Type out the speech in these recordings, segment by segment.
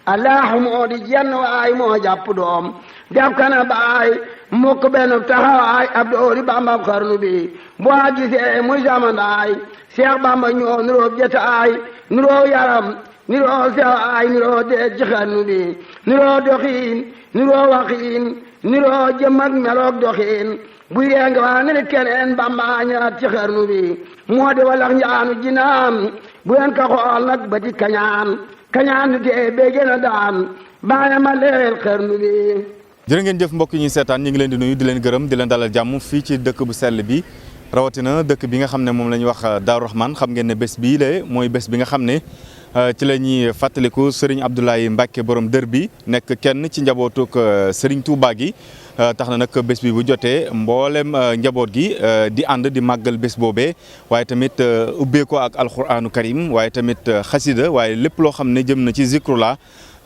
allahu moo di jenn waay moo jàpp doom def kana baay mukk benn taxawaay ab doori bambam xarnu bi boo gisee muy samandaay Seex Bamba ñoo nuroo jataay nuroo yaram nuroo sewaay nuroo deej ci xarnu bi nuroo doxiin nuroo waxiin nuroo jëm ak meloog doxiin bu yee nga waa nga ne keneen Bamba ñaat ci xarnu bi moo di walax njaanu jinaan bu yen ka xool nag ba di kañaan du tee bee gën a daan baane ma leel xarnu bi. jërë ngeen jëf mbokk yi ñuy seetaan ñu ngi leen di nuyu di leen gërëm di leen dalal jàmm fii ci dëkk bu sell bi rawatina dëkk bi nga xam ne moom la ñuy wax Daaru Rahman xam ngeen ne bés bii la mooy bés bi nga xam ne ci la ñuy fàttaliku Serigne Abdoulaye Mbacke borom dër bi nekk kenn ci njabootuk Serigne Touba gi tax na nag bés bi bu jotee mboolem njaboot gi di ànd di màggal bés boobee waaye tamit ubbee ko ak alquranu karim waaye tamit xasida waaye lépp loo xam ne jëm na ci zikrullah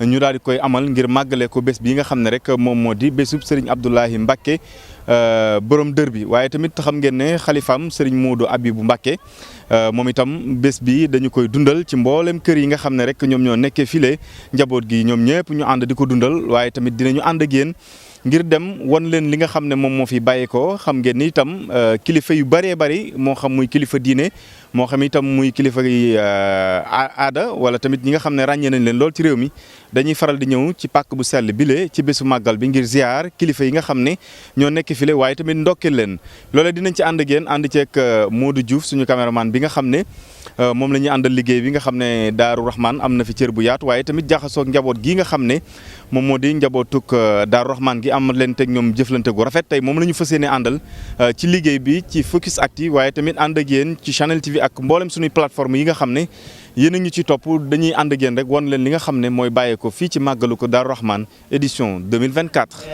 ñu daal di koy amal ngir màggale ko bés bi nga xam ne rek moom moo di bésub Serigne Abdoulaye Mbacke borom dër bi waaye tamit xam ngeen ne xalifaam Serigne Modou Abibou Mbacke moom itam bés bi dañu koy dundal ci mboolem kër yi nga xam ne rek ñoom ñoo nekkee file njaboot gi ñoom ñëpp ñu ànd di ko dundal waaye tamit dinañu ànd ak yéen ngir dem wan leen li nga xam ne moom moo fi bàyyeekoo xam ngeen ni itam kilifa yu bëree bëri moo xam muy kilifa diine moo xam itam muy kilifa yi aada wala tamit ñi nga xam ne ràññee nañ leen lool ci réew mi dañuy faral di ñëw ci pàkk bu sell bile ci bésu màggal bi ngir ziar kilifa yi nga xam ne ñoo nekk file waaye tamit ndokkeel leen loolee dinañ ci ànd ak yéen ànd ceeg Modou Diouf suñu caméraman bi nga xam ne moom la ñuy àndal liggéey bi nga xam ne Daaru Rahman am na fi cër bu yaatu waaye tamit jaxasoog njaboot gi nga xam ne moom moo di njabootuk Daaru Rahman gi am leen teg ñoom jëflante gu rafet tey moom la ñu fas yéene àndal ci liggéey bi ci Focus Actu waaye tamit ànd ak yéen ci Channel TV ak mboolem suñuy plateforme yi nga xam ne yéen a ngi ci topp dañuy ànd ak yéen rek wan leen li nga xam ne mooy bàyyeeko fii ci màggalu ko Daaru Rahman édition 2024.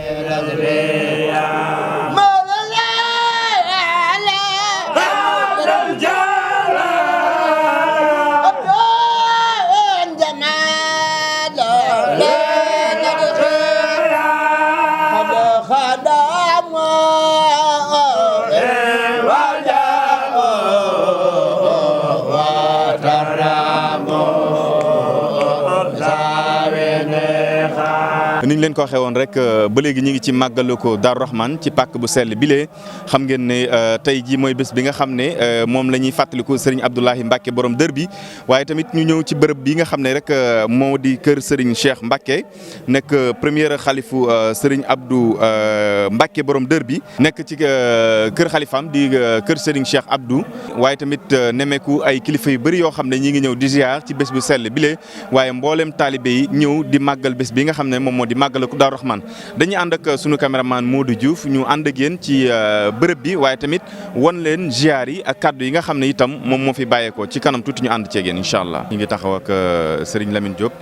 ni ñu leen ko waxee woon rek ba léegi ñu ngi ci màggalu ko Daaru Rahman ci pàkk bu sell bile xam ngeen ne tey jii mooy bés bi nga xam ne moom la ñuy fàttaliku Serigne Abdoulaye Mbacke borom dër bi waaye tamit ñu ñëw ci bërëb bi nga xam ne rek moo di kër Serigne Cheikh Mbacke nekk premier xalifu Serigne Abdou Mbacke borom dër bi nekk ci kër xalifaam di kër Serigne Cheikh Abdou waaye tamit nemeeku ay kilifa yu bëri yoo xam ne ñi ngi ñëw di ziar ci bés bu sell bile waaye mboolem taalibe yi ñëw di màggal bés bi nga xam ne moom moo di màggal ko Daaru Rahman dañuy ànd ak sunu caméraman Modou Diouf ñu ànd ak yéen ci bërëb bi waaye tamit wan leen ziar yi ak kaddu yi nga xam ne itam moom moo fi bàyyeekoo ci kanam tuuti ñu ànd ceeg yéen incha allah. ñu ngi taxaw ak Serigne Lamine Diop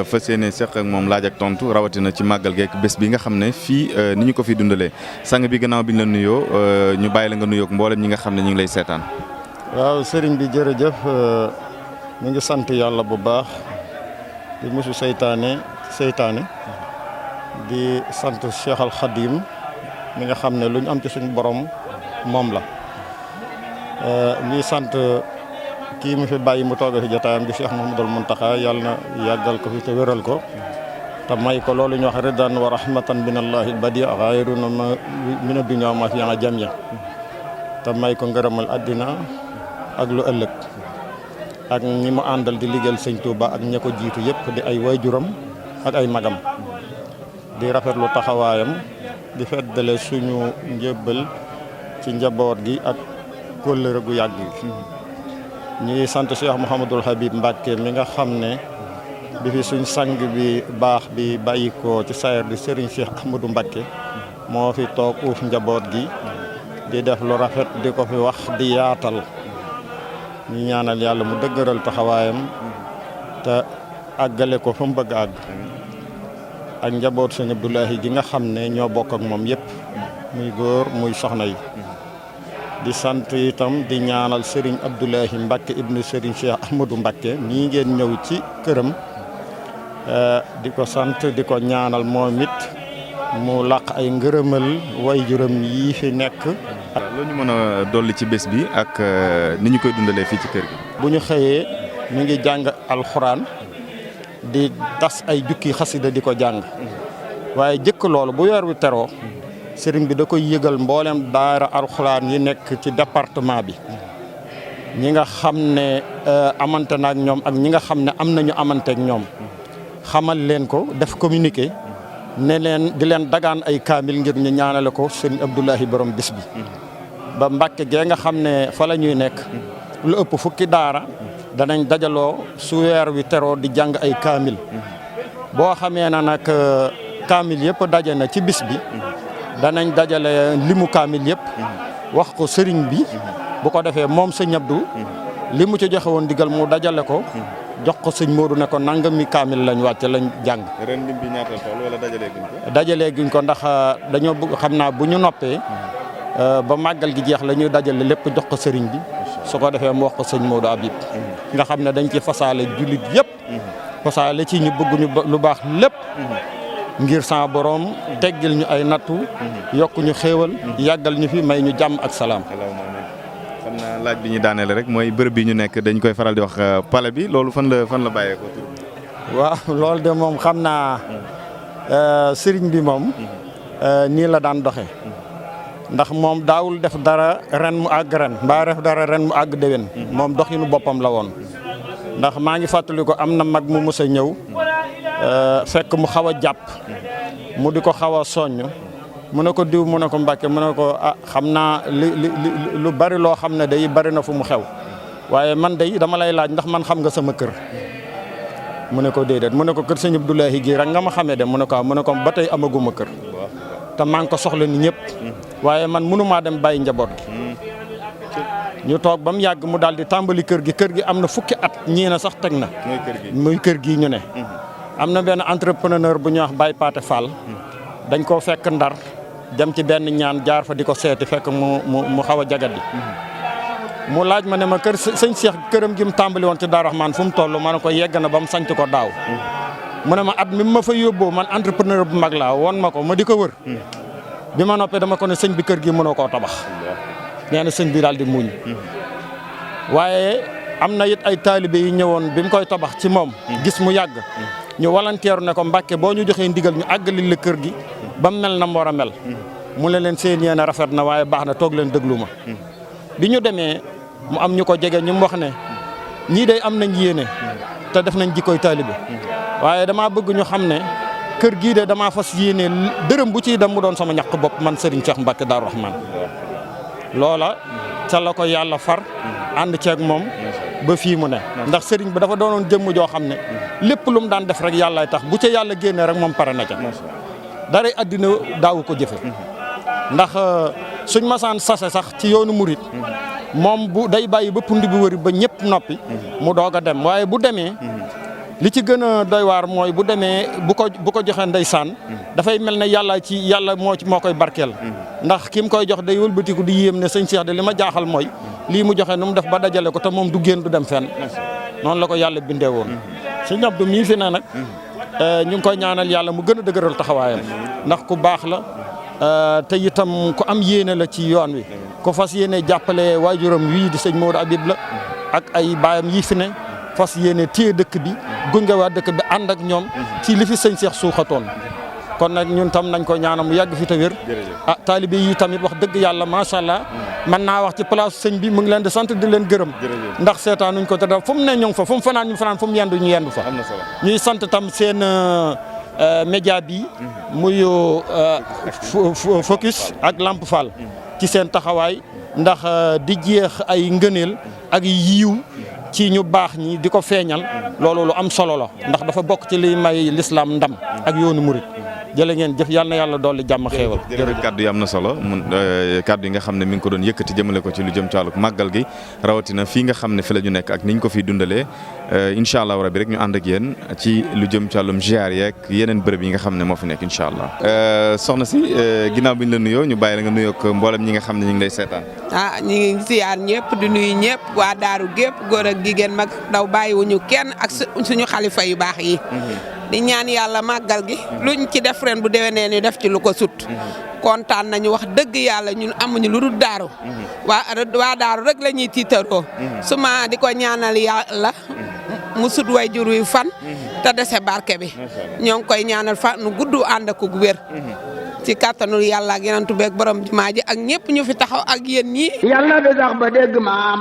fas yéene seq ak moom laaj ak tontu rawatina ci màggal geek bés bi nga xam ne fii ni ñu ko fi dundalee sang bi gannaaw bi ñu la nuyoo ñu bàyyi la nga nuyoog mboolem ñi nga xam ne ñu ngi lay seetaan. waaw Serigne bi jërëjëf ñu ngi sant yàlla bu baax di musu seytaane di sant Cheikh Al Khadim mi nga xam ne lu ñu am ci suñu borom moom la ñuy sant kii mu fi bàyyi mu toog fi jotaayam di Cheikh Mouhamadoul Mountakha yàlla na yàggal ko fi te wéral ko te may ko loolu ñu wax ridan wa rahmatan minallahi badi xayrun mina dunya ma fiha jamia te may ko ngërëmal àddina ak lu ëllëg ak ñi mu àndal di liggéeyal sëñ Touba ak ña ko jiitu yëpp di ay waajuram ak ay magam di rafetlu taxawaayam di feddale suñu njëbbal ci njaboot gi ak kóllëre gu yàgg gi ñuy sant Cheikh Mouhamadoul Habib Mbacke mi nga xam ne bi fi suñ sang bi baax bi bàyyi ko ci sayer di Serigne Cheikh Ahmadou Mbacke moo fi toog uuf njaboot gi di def lu rafet di ko fi wax di yaatal ñu ñaanal yàlla mu dëgëral taxawaayam te àggale ko fa mu bëgg àgg ak njaboot sëñ Abdoulahi gi nga xam ne ñoo bokk ak moom yëpp muy góor muy soxna yi di sant itam di ñaanal Serigne Abdoulahi Mbacke ibnu Serigne Cheikh Ahmadou Mbacke nii ngeen ñëw ci këram di ko sant di ko ñaanal moom it mu làq ay ngërëmal waajuram yi fi nekk. loo ñu mën a dolli ci bés bi ak ni ñu koy dundalee fii ci kër gi. bu ñu xëyee ñu ngi jàng alxuraan di tas ay jukki xasida di ko jàng waaye jëkk loolu bu weer wi teroo sëriñ bi da koy yëgal mboolem daara alxuraan yi nekk ci département bi ñi nga xam ne amante na ak ñoom ak ñi nga xam ne am nañu amante ak ñoom xamal leen ko def communiqué ne leen di leen dagaan ay kaamil ngir ñu ñaanale ko sëriñ Abdoulahi borom bis bi ba Mbàkke gee nga xam ne fa la ñuy nekk lu ëpp fukki daara danañ dajaloo su weer wi teroo di jàng ay kaamil boo xamee na nag kaamil yëpp daje na ci bis bi danañ dajale limu kaamil yëpp wax ko sëriñ bi bu ko defee moom sëñ Abdou li mu ci joxe woon digal mu dajale ko jox ko sëñ Modou ne ko nangami kaamil lañ wàcce lañ jàng. ren lim bi ñaata tool wala dajalee guñ ko. dajalee guñ ko ndax dañoo bëgg xam naa bu ñu noppee ba màggal gi jeex la ñuy dajale lépp jox ko sëriñ bi su ko defee mu wax ko sëñ Modou Habib nga xam ne dañ ci fasaale jullit yëpp fasaale ci ñu bëgg ñu lu baax lépp ngir sa borom teggil ñu ay nattu yokk ñu xéewal yàggal ñu fi may ñu jàmm ak salaam. xam naa laaj bi ñu daaneel rek mooy bërëb bi ñu nekk dañ koy faral di wax palais bi loolu fan la bàyyeekoo tur. waaw loolu de moom xam naa sëriñ bi moom nii la daan doxe ndax moom daawul def dara ren mu àgg ren mbaa def dara ren mu àgg déwén moom doxinu boppam la woon ndax maa ngi fàttali ko am na mag mu mës a ñëw fekk mu xaw a jàpp mu di ko xaw a soññ mu ne ko diw mu ne ko Mbàkke mu ne ko xam naa lu bari loo xam ne day bari na fu mu xew waaye man day dama lay laaj ndax man xam nga sama kër mu ne ko déedéet mu ne ko kër sëñ Abdoulahi gi rek nga ma xamee de mu ne ko mu ne ko ba tey amaguma kër te maa ngi ko soxla ni ñëpp waaye man mënumaa dem bàyyi njaboot gi ñu toog ba mu yàgg mu daal di tàmbali kër gi am na fukki at ñii na sax teg na muy kër gi ñu ne am na benn entrepreneur bu ñuy wax Baye Paté Fall dañ koo fekk Ndar dem ci benn ñaan jaar fa di ko seeti fekk mu xaw a jagadi mu laaj ma ne ma kër sëñ Cheikh këram gi mu tàmbali woon ci Daaru Rahmaan fu mu toll ma ne ko yegg na ba mu sanc ko daaw mu ne ma at mi ma fa yóbboo man entrepreneur bu mag laa woon ma ko ma di ko wër bi ma noppee dama ko ne sëñ bi kër gi mënoo koo tabax nee na sëñ bi daal di muñ waaye am na it ay taalibe yi ñëwoon bi mu koy tabax ci moom gis mu yàgg ñu volontaire ne ko Mbàkke boo ñu joxee ndigal ñu àggali la kër gi ba mu mel na mu war a mel mu ne leen seen yéene rafet na waaye baax na toog leen déglu ma bi ñu demee mu am ñu ko jege ñu mu wax ne ñii day am nañ yéene te def nañ jikkoy taalibe waaye damaa bëgg ñu xam ne kër gii de damaa fas yéene dërëm bu ciy dem mu doon sama ñaq bopp man Serigne Cheikh Mbacke Darou Rahman loola ca la ko yàlla far ànd ceeg moom ba fii mu ne ndax Serigne bi dafa doonoon jëmm joo xam ne lépp lu mu daan def rek yàllaay tax bu ca yàlla génnee rek moom pare na ca dara àddina daawu ko jëfe ndax suñ masaan sase sax ci yoonu murit moom bu day bàyyi ba pundi bi wëri ba ñëpp noppi mu doog a dem waaye bu demee li ci gën a doy waar mooy bu demee bu ko joxee ndeysaan dafay mel ne yàlla moo koy barkeel ndax ki mu koy jox day wëlbatiku di yéem ne sëñ Cheikh de li ma jaaxal mooy lii mu joxe nu mu def ba dajale ko te moom du génn du dem fenn noonu la ko yàlla bindee woon sëñ Abdou mii fi ne nag ñu ngi koy ñaanal yàlla mu gën a dëgëral taxawaayam ndax ku baax la te itam ku am yéene la ci yoon wi ku fas yéene jàppale waajuram wii di sëñ Modou Habib la ak ay baayam yii fi ne fas yéene téye dëkk bi gunge waa dëkk bi ànd ak ñoom ci li fi sëñ Cheikh suuxatoon kon nag ñun tam nañ ko ñaanal mu yàgg fi te wér taalibe yi tamit wax dëgg yàlla macha allah mën naa wax ci place sëñ bi mu ngi leen di sant di leen gërëm ndax seetaanuñ ko te da fu mu ne ñoo ngi fa fu mu fanaan ñu fanaan fu mu yendu ñu yendu fa ñuy sant tam seen média bi muy focus ak Lamp Fall ci seen taxawaay ndax di jeex ay ngëneel ak yiiw ci ñu baax ñi di ko feeñal loolu lu am solo la ndax dafa bokk ci liy may l'islam ndam ak yoonu murit jërë ngeen jëf yal na yàlla dolli jàmm xéewal jërëjëf kaddu yi am na solo kaddu yi nga xam ne mi ngi ko doon yëkkati jëmale ko ci lu jëm ci wàllu màggal gi rawatina fii nga xam ne fi la ñu nekk ak niñ ko fiy dundalee incha allah rabi rek ñu ànd ak yéen ci lu jëm ci wàllum ziar yeeg yeneen bërëb yi nga xam ne moo fi nekk incha allah. soxna si ginnaaw bi ñu la nuyoo ñu bàyyi la nga nuyoo ak mboolem ñi nga xam ne ñu ngi lay seetaan. ñu ngi ziar ñëpp di nuyu ñëpp waa daaru gépp góor ak jigéen mag daw bàyyiwuñu kenn ak suñu xalifa yu baax yi. di ñaan yàlla màggal gi luñ ci def ren bu déwénee ni def ci lu ko sut kontaan nañu wax dëgg yàlla ñun amuñu lu dul daaru waa daaru rek la ñuy tiitaroo suma di ko ñaanal yàlla mu sut way jur wi fan te dese barke bi ñoo ngi koy ñaanal fa nu gudd ànd ak wér ci kàttanul yàlla ak yenentu beeg borom jumaa ji ak ñëpp ñu fi taxaw ak yéen ñii yàlla bi sax ba dégg maam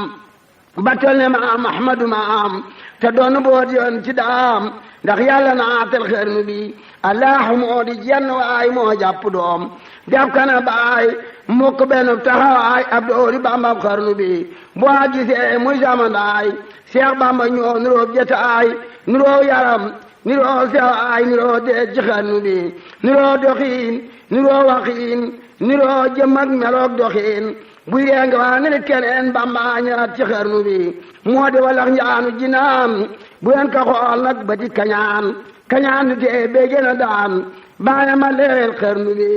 ba tol ne maam ahmadu maam te doon boot yoon ci daam ndax yàlla naatal xarnu bi allahu moo di jenn waay moo jàpp doom jàpp kana baay mukk benn taxawaay ab doori bambam xarnu bi boo gisee muy samandaay Seex Bamba ñoo nuroo jataay nuroo yaram nuroo sewaay nuroo deej ci xarnu bi nuroo doxiin nuroo waxiin nuroo jëm ak meloog doxiin buy dee nga waa nga ne keneen Bamba ñaat ci xarnu bi moo di walax njaanu jinaan bu leen ka xool nag ba di kañaan kañaan du tee bee gën a daan baane ma leel xarnu bi